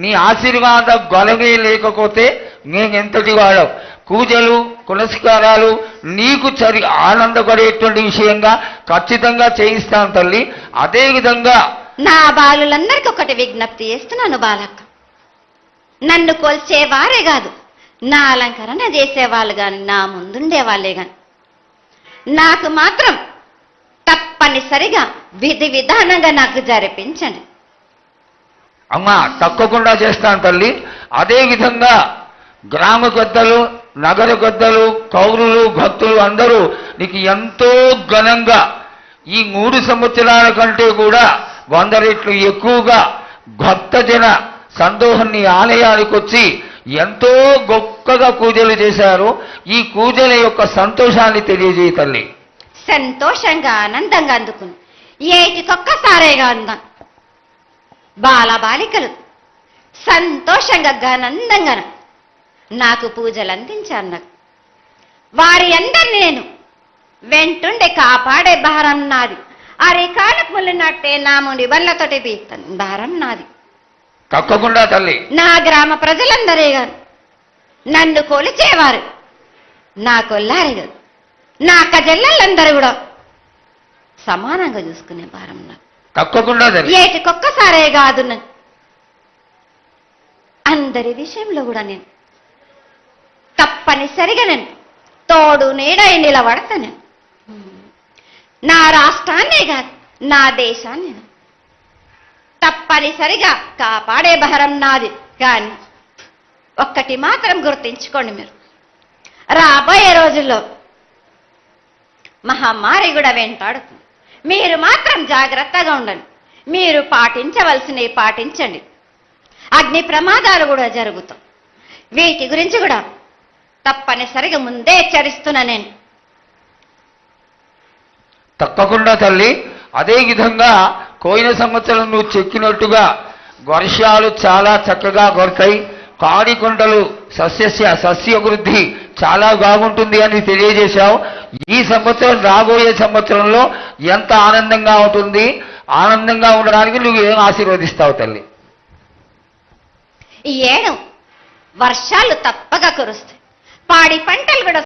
నీ ఆశీర్వాద బలమే లేకపోతే నేనెంతటి వాడవు. పూజలు పునస్కారాలు నీకు ఆనందపడేటువంటి విషయంగా ఖచ్చితంగా చేయిస్తాను తల్లి. అదేవిధంగా నా బాలులందరికీ ఒకటి విజ్ఞప్తి చేస్తున్నాను బాలక్క. నన్ను కొల్చేవారే కాదు, నా అలంకరణ చేసేవాళ్ళు కానీ, నా ముందుండే వాళ్ళే కానీ నాకు మాత్రం తప్పనిసరిగా విధి విధానంగా నాకు జరిపించండి. అమ్మా తప్పకుండా చేస్తాను తల్లి. అదేవిధంగా గ్రామ పెద్దలు, నగర పెద్దలు, కౌరులు, భక్తులు అందరూ నీకు ఎంతో ఘనంగా ఈ 3 సంవత్సరాల కంటే కూడా 100 రెట్లు ఎక్కువగా భక్తజన సందోహాన్ని ఆలయానికి వచ్చి ఎంతో గొప్పగా పూజలు చేశారు. ఈ పూజల యొక్క సంతోషాన్ని తెలియజేయ తల్లి. సంతోషంగా ఆనందంగా అందుకుని ఏటికొక్కసారేగా అందం బాలబాలికలు సంతోషంగా గానందంగా నాకు పూజలు అందించాను. వారి అందరిని నేను వెంటుండే కాపాడే భారం నాది. అరికాలకు ముళ్ళినట్టే నాముని బళ్ళతోటి బీక్తాను భారం నాది. తప్పకుండా తల్లి. నా గ్రామ ప్రజలందరే గారు నన్ను కొలిచేవారు నా కొల్లారి గారు, నా కజల్లలందరూ కూడా సమానంగా చూసుకునే భారం నాకు. తప్పకుండా ఏటికొక్కసారే కాదు, అందరి విషయంలో కూడా నేను తప్పనిసరిగా నేను తోడు నీడై నిలబడతాను. నా రాష్ట్రాన్నే కాదు, నా దేశాన్ని తప్పనిసరిగా కాపాడే భారం నాది. కానీ ఒక్కటి మాత్రం గుర్తించుకోండి, మీరు రాబోయే రోజుల్లో మహమ్మారి కూడా వెంటాడుతుంది. మీరు మాత్రం జాగ్రత్తగా ఉండండి. మీరు పాటించవలసినవి పాటించండి. అగ్ని ప్రమాదాలు కూడా జరుగుతాయి. వీటి గురించి కూడా తప్పనిసరిగా ముందే హెచ్చరిస్తున్నా నేను. తప్పకుండా తల్లి. అదేవిధంగా పోయిన సంవత్సరం నువ్వు చెక్కినట్టుగా వర్షాలు చాలా చక్కగా కొరతాయి. కాడికొండలు సస్యవృద్ధి చాలా బాగుంటుంది అని తెలియజేశావు. ఈ సంవత్సరం రాబోయే సంవత్సరంలో ఎంత ఆనందంగా ఉంటుంది, ఆనందంగా ఉండడానికి నువ్వు ఏం ఆశీర్వదిస్తావు తల్లి? ఈ ఏడు వర్షాలు తప్పగా కురుస్తాయి. పాడి పంటలు కూడా